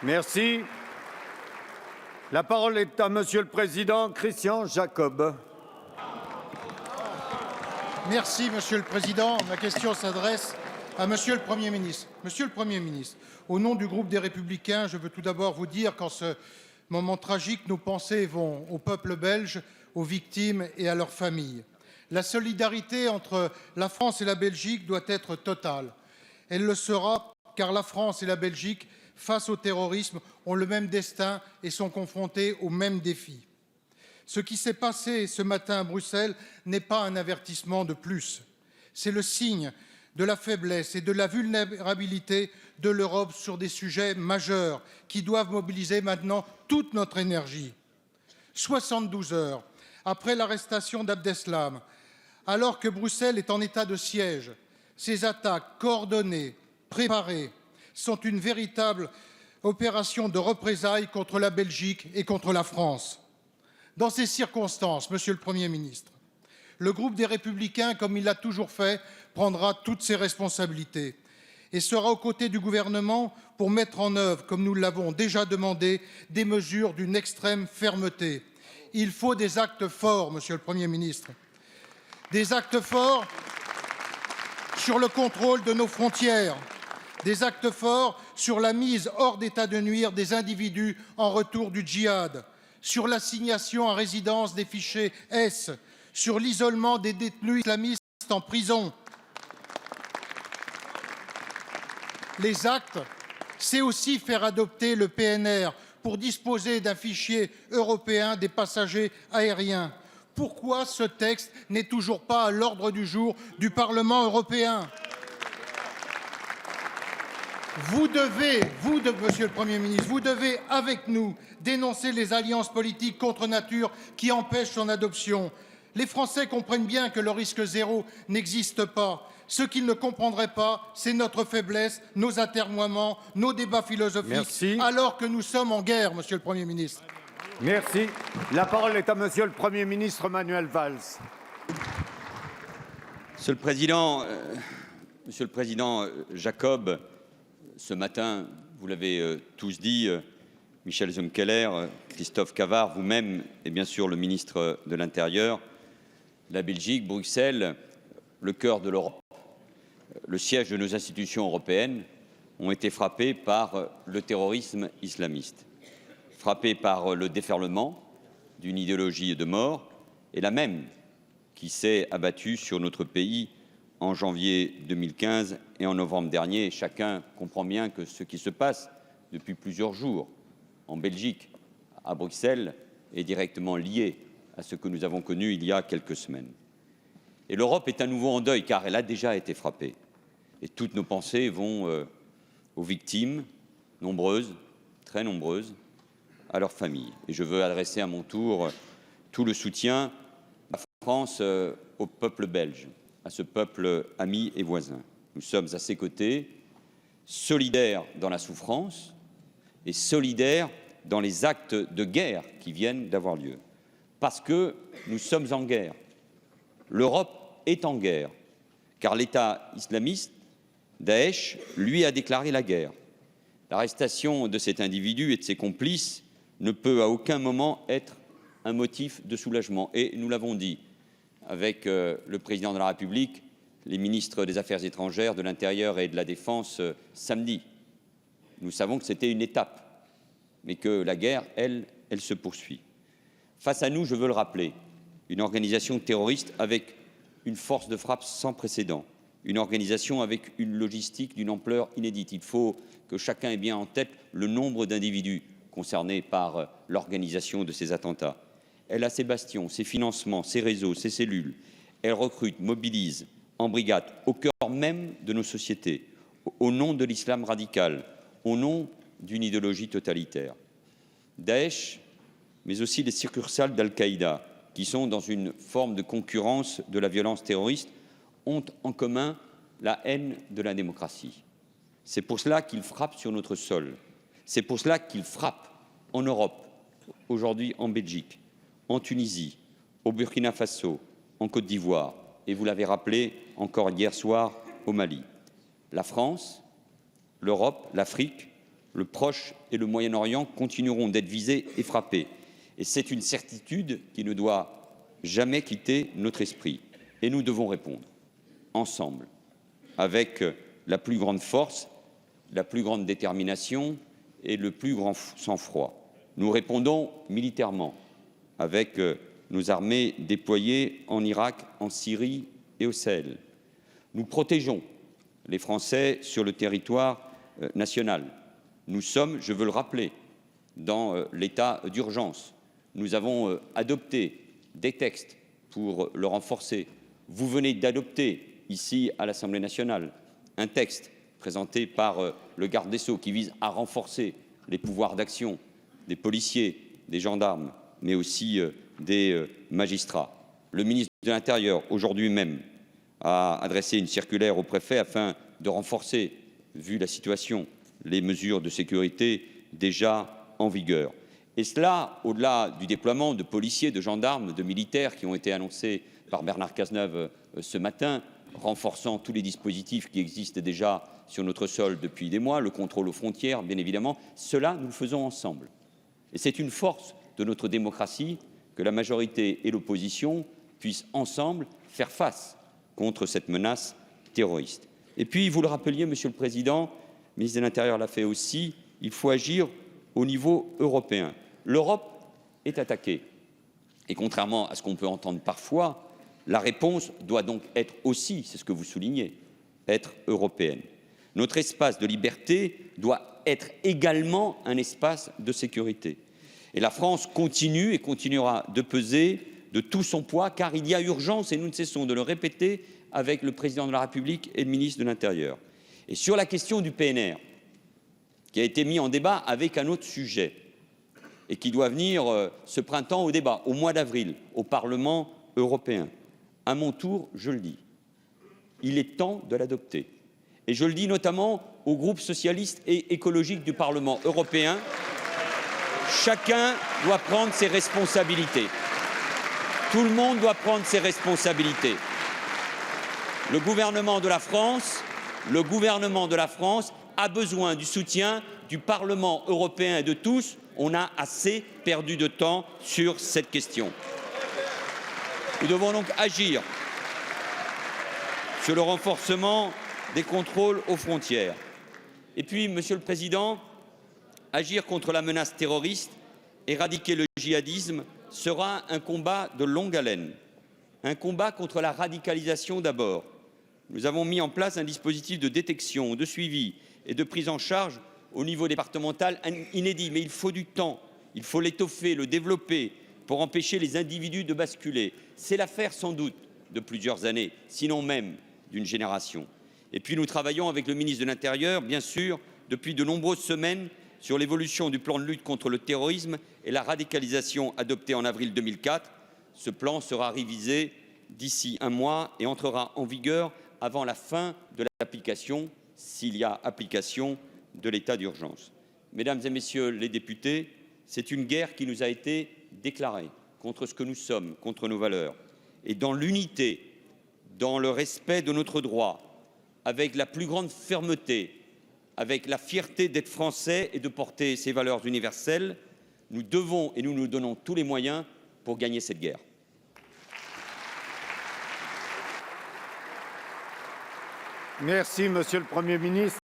Merci. La parole est à Monsieur le Président Christian Jacob. Merci, Monsieur le Président. Ma question s'adresse à Monsieur le Premier ministre. Monsieur le Premier ministre, au nom du groupe des Républicains, je veux tout d'abord vous dire qu'en ce moment tragique, nos pensées vont au peuple belge, aux victimes et à leurs familles. La solidarité entre la France et la Belgique doit être totale. Elle le sera car la France et la Belgique, face au terrorisme, ont le même destin et sont confrontés aux mêmes défis. Ce qui s'est passé ce matin à Bruxelles n'est pas un avertissement de plus. C'est le signe de la faiblesse et de la vulnérabilité de l'Europe sur des sujets majeurs qui doivent mobiliser maintenant toute notre énergie. 72 heures après l'arrestation d'Abdeslam, alors que Bruxelles est en état de siège, ces attaques coordonnées, préparées, sont une véritable opération de représailles contre la Belgique et contre la France. Dans ces circonstances, Monsieur le Premier ministre, le groupe des Républicains, comme il l'a toujours fait, prendra toutes ses responsabilités et sera aux côtés du gouvernement pour mettre en œuvre, comme nous l'avons déjà demandé, des mesures d'une extrême fermeté. Il faut des actes forts, Monsieur le Premier ministre, des actes forts sur le contrôle de nos frontières, des actes forts sur la mise hors d'état de nuire des individus en retour du djihad, sur l'assignation à résidence des fichiers S, sur l'isolement des détenus islamistes en prison. Les actes, c'est aussi faire adopter le PNR pour disposer d'un fichier européen des passagers aériens. Pourquoi ce texte n'est toujours pas à l'ordre du jour du Parlement européen ? Monsieur le Premier ministre, vous devez, avec nous, dénoncer les alliances politiques contre nature qui empêchent son adoption. Les Français comprennent bien que le risque zéro n'existe pas. Ce qu'ils ne comprendraient pas, c'est notre faiblesse, nos atermoiements, nos débats philosophiques, Merci. alors que nous sommes en guerre, Monsieur le Premier ministre. Merci. La parole est à Monsieur le Premier ministre Manuel Valls. Monsieur le Président Jacob, ce matin, vous l'avez tous dit, Michel Zumkeller, Christophe Cavard, vous-même et bien sûr le ministre de l'Intérieur, la Belgique, Bruxelles, le cœur de l'Europe, le siège de nos institutions européennes ont été frappés par le terrorisme islamiste, frappés par le déferlement d'une idéologie de mort et la même qui s'est abattue sur notre pays en janvier 2015 et en novembre dernier. Chacun comprend bien que ce qui se passe depuis plusieurs jours en Belgique, à Bruxelles, est directement lié à ce que nous avons connu il y a quelques semaines. Et l'Europe est à nouveau en deuil, car elle a déjà été frappée. Et toutes nos pensées vont aux victimes, nombreuses, très nombreuses, à leurs familles. Et je veux adresser à mon tour tout le soutien de la France au peuple belge, à ce peuple ami et voisin. Nous sommes à ses côtés, solidaires dans la souffrance et solidaires dans les actes de guerre qui viennent d'avoir lieu. Parce que nous sommes en guerre. L'Europe est en guerre, car l'État islamiste, Daesh, lui a déclaré la guerre. L'arrestation de cet individu et de ses complices ne peut à aucun moment être un motif de soulagement. Et nous l'avons dit, avec le Président de la République, les ministres des Affaires étrangères, de l'Intérieur et de la Défense samedi. Nous savons que c'était une étape, mais que la guerre, elle se poursuit. Face à nous, je veux le rappeler, une organisation terroriste avec une force de frappe sans précédent, une organisation avec une logistique d'une ampleur inédite. Il faut que chacun ait bien en tête le nombre d'individus concernés par l'organisation de ces attentats. Elle a ses bastions, ses financements, ses réseaux, ses cellules. Elle recrute, mobilise en brigade, au cœur même de nos sociétés, au nom de l'islam radical, au nom d'une idéologie totalitaire. Daesh, mais aussi les succursales d'Al-Qaïda, qui sont dans une forme de concurrence de la violence terroriste, ont en commun la haine de la démocratie. C'est pour cela qu'ils frappent sur notre sol. C'est pour cela qu'ils frappent en Europe, aujourd'hui en Belgique, en Tunisie, au Burkina Faso, en Côte d'Ivoire, et vous l'avez rappelé encore hier soir au Mali. La France, l'Europe, l'Afrique Le Proche et le Moyen-Orient continueront d'être visés et frappés. Et c'est une certitude qui ne doit jamais quitter notre esprit. Et nous devons répondre ensemble, avec la plus grande force, la plus grande détermination et le plus grand sang-froid. Nous répondons militairement avec nos armées déployées en Irak, en Syrie et au Sahel. Nous protégeons les Français sur le territoire national. Nous sommes, je veux le rappeler, dans l'état d'urgence. Nous avons adopté des textes pour le renforcer. Vous venez d'adopter ici à l'Assemblée nationale un texte présenté par le garde des Sceaux qui vise à renforcer les pouvoirs d'action des policiers, des gendarmes, mais aussi des magistrats. Le ministre de l'Intérieur, aujourd'hui même, a adressé une circulaire au préfet afin de renforcer, vu la situation, les mesures de sécurité déjà en vigueur. Et cela, au-delà du déploiement de policiers, de gendarmes, de militaires qui ont été annoncés par Bernard Cazeneuve ce matin, renforçant tous les dispositifs qui existent déjà sur notre sol depuis des mois, le contrôle aux frontières, bien évidemment, cela, nous le faisons ensemble. Et c'est une force de notre démocratie que la majorité et l'opposition puissent ensemble faire face contre cette menace terroriste. Et puis, vous le rappeliez, Monsieur le Président, le ministre de l'Intérieur l'a fait aussi, il faut agir au niveau européen. L'Europe est attaquée. Et contrairement à ce qu'on peut entendre parfois, la réponse doit donc être aussi, c'est ce que vous soulignez, être européenne. Notre espace de liberté doit être également un espace de sécurité. Et la France continue et continuera de peser de tout son poids, car il y a urgence, et nous ne cessons de le répéter avec le Président de la République et le ministre de l'Intérieur. Et sur la question du PNR, qui a été mis en débat avec un autre sujet, et qui doit venir ce printemps au débat, au mois d'avril, au Parlement européen, à mon tour, je le dis, il est temps de l'adopter. Et je le dis notamment au groupe socialiste et écologique du Parlement européen, chacun doit prendre ses responsabilités. Tout le monde doit prendre ses responsabilités. Le gouvernement de la France a besoin du soutien du Parlement européen et de tous. On a assez perdu de temps sur cette question. Nous devons donc agir sur le renforcement des contrôles aux frontières. Et puis, Monsieur le Président, agir contre la menace terroriste, éradiquer le djihadisme sera un combat de longue haleine. Un combat contre la radicalisation d'abord. Nous avons mis en place un dispositif de détection, de suivi et de prise en charge au niveau départemental inédit. Mais il faut du temps, il faut l'étoffer, le développer pour empêcher les individus de basculer. C'est l'affaire sans doute de plusieurs années, sinon même d'une génération. Et puis nous travaillons avec le ministre de l'Intérieur, bien sûr, depuis de nombreuses semaines, sur l'évolution du plan de lutte contre le terrorisme et la radicalisation adopté en avril 2004. Ce plan sera révisé d'ici un mois et entrera en vigueur avant la fin de l'application, s'il y a application, de l'état d'urgence. Mesdames et Messieurs les députés, c'est une guerre qui nous a été déclarée contre ce que nous sommes, contre nos valeurs. Et dans l'unité, dans le respect de notre droit, avec la plus grande fermeté, avec la fierté d'être Français et de porter ces valeurs universelles, nous devons et nous nous donnons tous les moyens pour gagner cette guerre. Merci, Monsieur le Premier ministre.